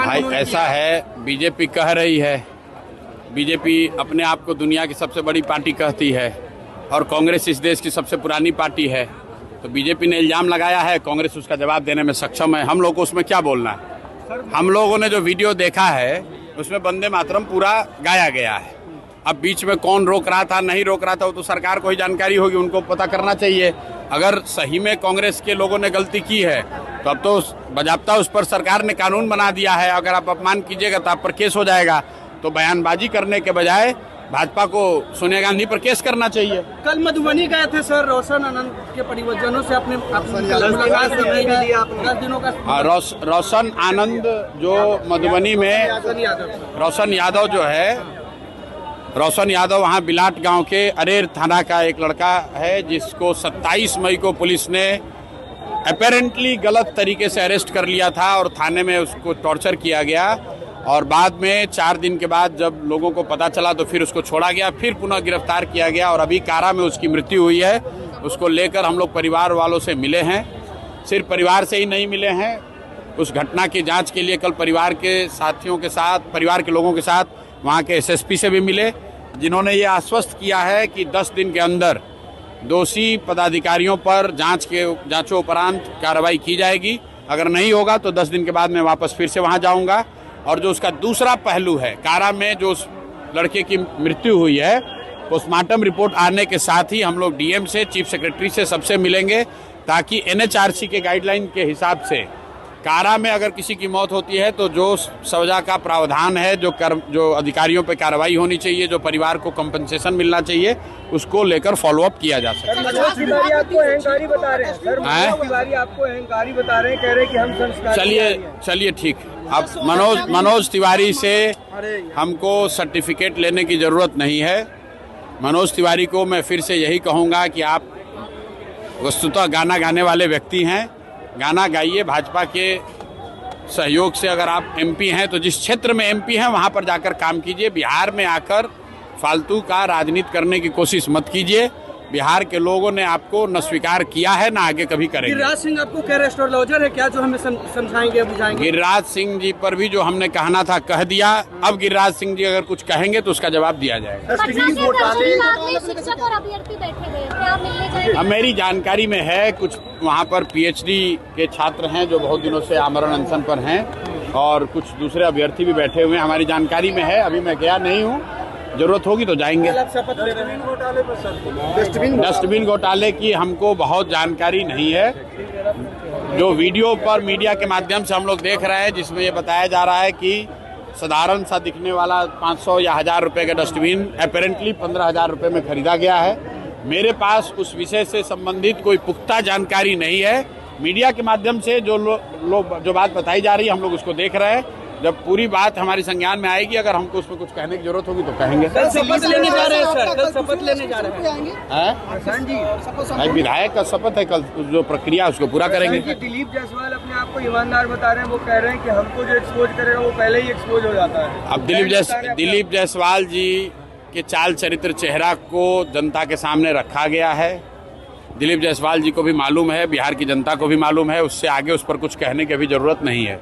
भाई ऐसा है, बीजेपी कह रही है, बीजेपी अपने आप को दुनिया की सबसे बड़ी पार्टी कहती है और कांग्रेस इस देश की सबसे पुरानी पार्टी है। तो बीजेपी ने इल्ज़ाम लगाया है, कांग्रेस उसका जवाब देने में सक्षम है। हम लोग को उसमें क्या बोलना है? हम लोगों ने जो वीडियो देखा है उसमें वंदे मातरम पूरा गाया गया है। अब बीच में कौन रोक रहा था नहीं रोक रहा था वो तो सरकार को ही जानकारी होगी, उनको पता करना चाहिए। अगर सही में कांग्रेस के लोगों ने गलती की है तो अब तो बजाबता उस पर सरकार ने कानून बना दिया है। अगर आप अपमान कीजिएगा तो आप पर केस हो जाएगा। तो बयानबाजी करने के बजाय भाजपा को सोनिया गांधी पर केस करना चाहिए। कल मधुबनी गए थे सर, रोशन आनंद के परिवारजनों से अपने मुलाकात करने के लिए 10 दिनों का। रोशन आनंद जो मधुबनी में, रोशन यादव जो है, रोशन यादव वहाँ बिलाट गांव के अरेर थाना का एक लड़का है जिसको 27 मई को पुलिस ने अपेरेंटली गलत तरीके से अरेस्ट कर लिया था और थाने में उसको टॉर्चर किया गया और बाद में 4 दिन के बाद जब लोगों को पता चला तो फिर उसको छोड़ा गया, फिर पुनः गिरफ्तार किया गया और अभी कारा में उसकी मृत्यु हुई है। उसको लेकर हम लोग परिवार वालों से मिले हैं। सिर्फ परिवार से ही नहीं मिले हैं, उस घटना की जांच के लिए कल परिवार के साथियों के साथ, परिवार के लोगों के साथ वहाँ के एसएसपी से भी मिले, जिन्होंने ये आश्वस्त किया है कि 10 दिन के अंदर दोषी पदाधिकारियों पर जांचोपरांत कार्रवाई की जाएगी। अगर नहीं होगा तो 10 दिन के बाद मैं वापस फिर से वहाँ जाऊँगा। और जो उसका दूसरा पहलू है, कारा में जो उस लड़के की मृत्यु हुई है, पोस्टमार्टम रिपोर्ट आने के साथ ही हम लोग डीएम से, चीफ सेक्रेटरी से, सबसे मिलेंगे ताकि एनएचआरसी के गाइडलाइन के हिसाब से कारा में अगर किसी की मौत होती है तो जो सजा का प्रावधान है, जो अधिकारियों पे कार्रवाई होनी चाहिए, जो परिवार को कंपनसेशन मिलना चाहिए, उसको लेकर फॉलोअप किया जा सकता है। मनोज तिवारी आपको अहंकारी बता रहे हैं सर, मनोज तिवारी आपको अहंकारी बता रहे हैं, कह रहे हैं कि हम संस्कारी। चलिए ठीक, अब मनोज तिवारी से हमको सर्टिफिकेट लेने की ज़रूरत नहीं है। मनोज तिवारी को मैं फिर से यही कहूँगा कि आप वस्तुतः गाना गाने वाले व्यक्ति हैं, गाना गाइए। भाजपा के सहयोग से अगर आप एमपी हैं तो जिस क्षेत्र में एमपी हैं वहाँ पर जाकर काम कीजिए। बिहार में आकर फालतू का राजनीति करने की कोशिश मत कीजिए। बिहार के लोगों ने आपको न स्वीकार किया है, न आगे कभी करेंगे। गिरिराज सिंह आपको क्या एस्ट्रोलॉजर है क्या, जो हमें समझाएंगे बुझाएंगे? गिरिराज सिंह जी पर भी जो हमने कहना था कह दिया। अब गिरिराज सिंह जी अगर कुछ कहेंगे तो उसका जवाब दिया जाएगा। अब मेरी जानकारी में है कुछ वहाँ पर पीएचडी के छात्र हैं जो बहुत दिनों से आमरण अनशन पर हैं और कुछ दूसरे अभ्यर्थी भी बैठे हुए हैं, हमारी जानकारी में है। अभी मैं गया नहीं हूँ, जरूरत होगी तो जाएंगे। डस्टबिन घोटाले की हमको बहुत जानकारी नहीं है। जो वीडियो पर मीडिया के माध्यम से हम लोग देख रहे हैं जिसमें ये बताया जा रहा है कि साधारण सा दिखने वाला 500 या 1000 रुपये का डस्टबिन अपेरेंटली 15,000 रुपये में खरीदा गया है। मेरे पास उस विषय से संबंधित कोई पुख्ता जानकारी नहीं है। मीडिया के माध्यम से जो बात बताई जा रही है हम लोग उसको देख रहे हैं। जब पूरी बात हमारी संज्ञान में आएगी, अगर हमको उसमें कुछ कहने की जरूरत होगी तो कहेंगे। कल शपथ लेने जा रहे हैं सर, कल शपथ लेने जा रहे हैं। विधायक का शपथ है, कल जो प्रक्रिया उसको पूरा करेंगे। दिलीप जायसवाल अपने आप को ईमानदार बता रहे हैं, वो कह रहे हैं कि हमको जो एक्सपोज करेगा वो पहले ही एक्सपोज हो जाता है। अब दिलीप जायसवाल जी के चाल चरित्र चेहरा को जनता के सामने रखा गया है। दिलीप जायसवाल जी को भी मालूम है, बिहार की जनता को भी मालूम है, उससे आगे उस पर कुछ कहने की भी जरूरत नहीं है।